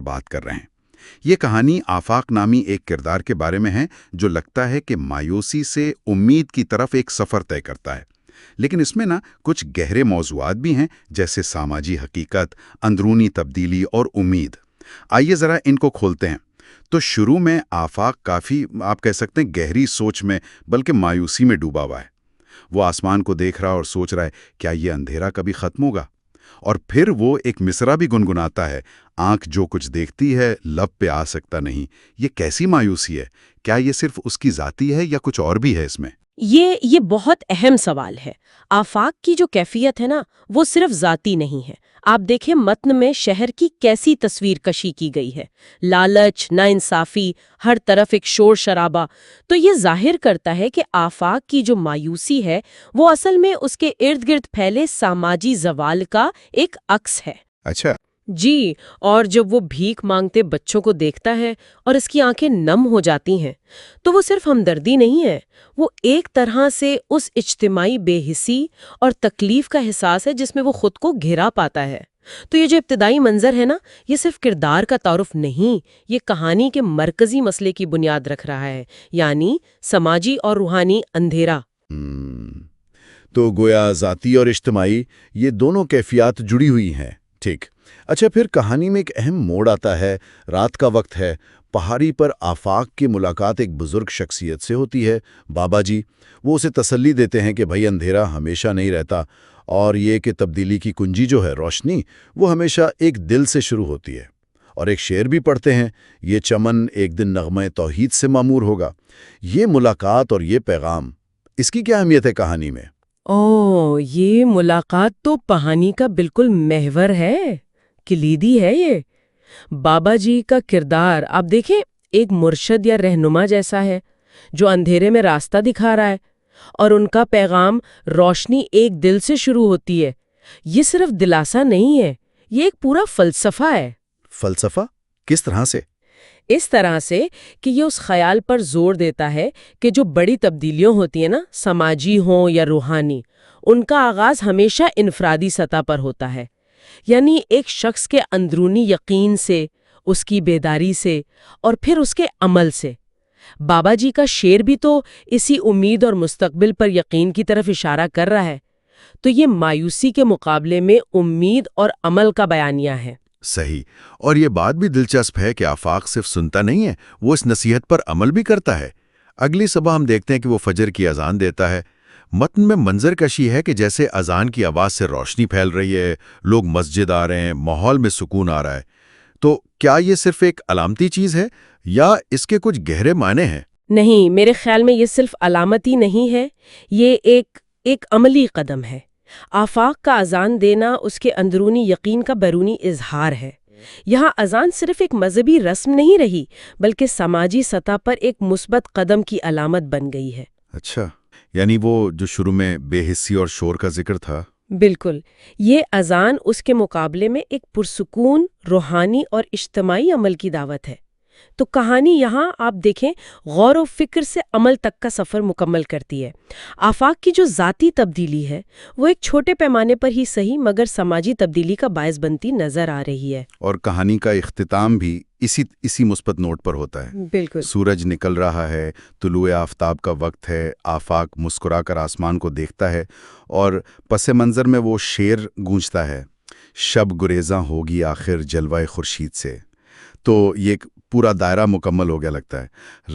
بات کر رہے ہیں۔ یہ کہانی آفاق نامی ایک کردار کے بارے میں ہے جو لگتا ہے کہ مایوسی سے امید کی طرف ایک سفر طے کرتا ہے، لیکن اس میں کچھ گہرے موضوعات بھی ہیں، جیسے سماجی حقیقت، اندرونی تبدیلی اور امید۔ آئیے ذرا ان کو کھولتے ہیں۔ تو شروع میں آفاق کافی آپ کہہ سکتے ہیں گہری سوچ میں بلکہ مایوسی میں ڈوبا ہوا ہے۔ وہ آسمان کو دیکھ رہا اور سوچ رہا ہے کیا یہ اندھیرا کبھی ختم ہوگا؟ اور پھر وہ ایک مصرع بھی گنگناتا ہے، آنکھ جو کچھ دیکھتی ہے لب پہ آ سکتا نہیں۔ یہ کیسی مایوسی ہے؟ کیا یہ صرف اس کی ذاتی ہے یا کچھ اور بھی ہے اس میں؟ یہ بہت اہم سوال ہے۔ آفاق کی جو کیفیت ہے وہ صرف ذاتی نہیں ہے۔ آپ دیکھیں متن میں شہر کی کیسی تصویر کشی کی گئی ہے، لالچ، ناانصافی، ہر طرف ایک شور شرابہ۔ تو یہ ظاہر کرتا ہے کہ آفاق کی جو مایوسی ہے وہ اصل میں اس کے ارد گرد پھیلے سماجی زوال کا ایک عکس ہے۔ اچھا۔ جی، اور جب وہ بھیک مانگتے بچوں کو دیکھتا ہے اور اس کی آنکھیں نم ہو جاتی ہیں تو وہ صرف ہمدردی نہیں ہے، وہ ایک طرح سے اس اجتماعی بے حسی اور تکلیف کا احساس ہے جس میں وہ خود کو گھرا پاتا ہے۔ تو یہ جو ابتدائی منظر ہے یہ صرف کردار کا تعارف نہیں، یہ کہانی کے مرکزی مسئلے کی بنیاد رکھ رہا ہے، یعنی سماجی اور روحانی اندھیرا۔ تو گویا ذاتی اور اجتماعی یہ دونوں کیفیات جڑی ہوئی ہیں۔ ٹھیک۔ اچھا، پھر کہانی میں ایک اہم موڑ آتا ہے۔ رات کا وقت ہے، پہاڑی پر آفاق کی ملاقات ایک بزرگ شخصیت سے ہوتی ہے، بابا جی۔ وہ اسے تسلی دیتے ہیں کہ بھائی اندھیرا ہمیشہ نہیں رہتا، اور یہ کہ تبدیلی کی کنجی جو ہے روشنی، وہ ہمیشہ ایک دل سے شروع ہوتی ہے۔ اور ایک شعر بھی پڑھتے ہیں، یہ چمن ایک دن نغمہ توحید سے معمور ہوگا۔ یہ ملاقات اور یہ پیغام، اس کی کیا اہمیت ہے کہانی میں؟ یہ ملاقات تو کہانی کا بالکل محور ہے، کلیدی ہے۔ یہ بابا جی کا کردار آپ دیکھیں، ایک مرشد یا رہنما جیسا ہے جو اندھیرے میں راستہ دکھا رہا ہے، اور ان کا پیغام روشنی ایک دل سے شروع ہوتی ہے۔ یہ صرف دلاسا نہیں ہے، یہ ایک پورا فلسفہ ہے۔ فلسفہ؟ کس طرح سے؟ اس طرح سے کہ یہ اس خیال پر زور دیتا ہے کہ جو بڑی تبدیلیاں ہوتی ہیں سماجی ہوں یا روحانی، ان کا آغاز ہمیشہ انفرادی سطح پر ہوتا ہے، یعنی ایک شخص کے اندرونی یقین سے، اس کی بیداری سے، اور پھر اس کے عمل سے۔ بابا جی کا شعر بھی تو اسی امید اور مستقبل پر یقین کی طرف اشارہ کر رہا ہے۔ تو یہ مایوسی کے مقابلے میں امید اور عمل کا بیانیہ ہے۔ صحیح۔ اور یہ بات بھی دلچسپ ہے کہ آفاق صرف سنتا نہیں ہے، وہ اس نصیحت پر عمل بھی کرتا ہے۔ اگلی صبح ہم دیکھتے ہیں کہ وہ فجر کی اذان دیتا ہے۔ متن میں منظر کشی ہے کہ جیسے اذان کی آواز سے روشنی پھیل رہی ہے، لوگ مسجد آ رہے ہیں، ماحول میں سکون آ رہا ہے۔ تو کیا یہ صرف ایک علامتی چیز ہے یا اس کے کچھ گہرے معنی ہیں؟ نہیں، میرے خیال میں یہ صرف علامتی نہیں ہے، یہ ایک عملی قدم ہے۔ آفاق کا اذان دینا اس کے اندرونی یقین کا بیرونی اظہار ہے۔ یہاں اذان صرف ایک مذہبی رسم نہیں رہی، بلکہ سماجی سطح پر ایک مثبت قدم کی علامت بن گئی ہے۔ اچھا، یعنی وہ جو شروع میں بے حسی اور شور کا ذکر تھا۔ بالکل، یہ اذان اس کے مقابلے میں ایک پرسکون، روحانی اور اجتماعی عمل کی دعوت ہے۔ تو کہانی یہاں آپ دیکھیں غور و فکر سے عمل تک کا سفر مکمل کرتی ہے۔ آفاق کی جو ذاتی تبدیلی ہے وہ ایک چھوٹے پیمانے پر ہی صحیح مگر سماجی تبدیلی کا باعث بنتی نظر آ رہی ہے۔ اور کہانی کا اختتام بھی اسی مثبت نوٹ پر ہوتا ہے۔ بالکل۔ سورج نکل رہا ہے، طلوع آفتاب کا وقت ہے، آفاق مسکرا کر آسمان کو دیکھتا ہے، اور پس منظر میں وہ شعر گونجتا ہے، شب گریزاں ہوگی آخر جلوہ خورشید سے۔ تو یہ ایک پورا دائرہ مکمل ہو گیا لگتا ہے،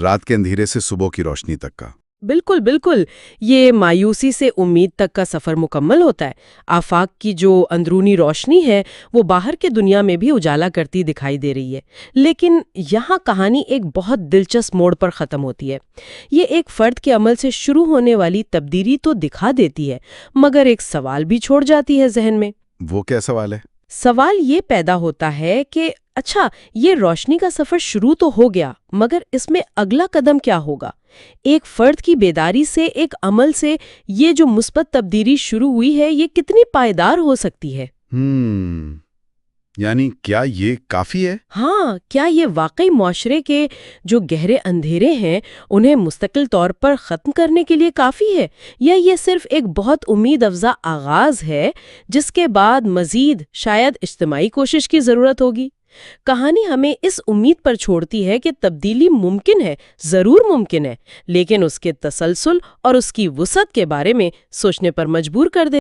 رات کے اندھیرے سے صبح کی روشنی تک کا۔ بالکل بالکل، یہ مایوسی سے امید تک کا سفر مکمل ہوتا ہے۔ آفاق کی جو اندرونی روشنی ہے وہ باہر کے دنیا میں بھی اجالا کرتی دکھائی دے رہی ہے، لیکن یہاں کہانی ایک بہت دلچسپ موڑ پر ختم ہوتی ہے۔ یہ ایک فرد کے عمل سے شروع ہونے والی تبدیلی تو دکھا دیتی ہے، مگر ایک سوال بھی چھوڑ جاتی ہے ذہن میں۔ وہ کیا سوال ہے؟ سوال یہ پیدا ہوتا ہے کہ اچھا، یہ روشنی کا سفر شروع تو ہو گیا، مگر اس میں اگلا قدم کیا ہوگا؟ ایک فرد کی بیداری سے، ایک عمل سے یہ جو مثبت تبدیلی شروع ہوئی ہے، یہ کتنی پائیدار ہو سکتی ہے؟ یعنی کیا یہ کافی ہے؟ ہاں، کیا یہ واقعی معاشرے کے جو گہرے اندھیرے ہیں انہیں مستقل طور پر ختم کرنے کے لیے کافی ہے، یا یہ صرف ایک بہت امید افزا آغاز ہے جس کے بعد مزید شاید اجتماعی کوشش کی ضرورت ہوگی؟ کہانی ہمیں اس امید پر چھوڑتی ہے کہ تبدیلی ممکن ہے، ضرور ممکن ہے، لیکن اس کے تسلسل اور اس کی وسعت کے بارے میں سوچنے پر مجبور کر دیتی ہے۔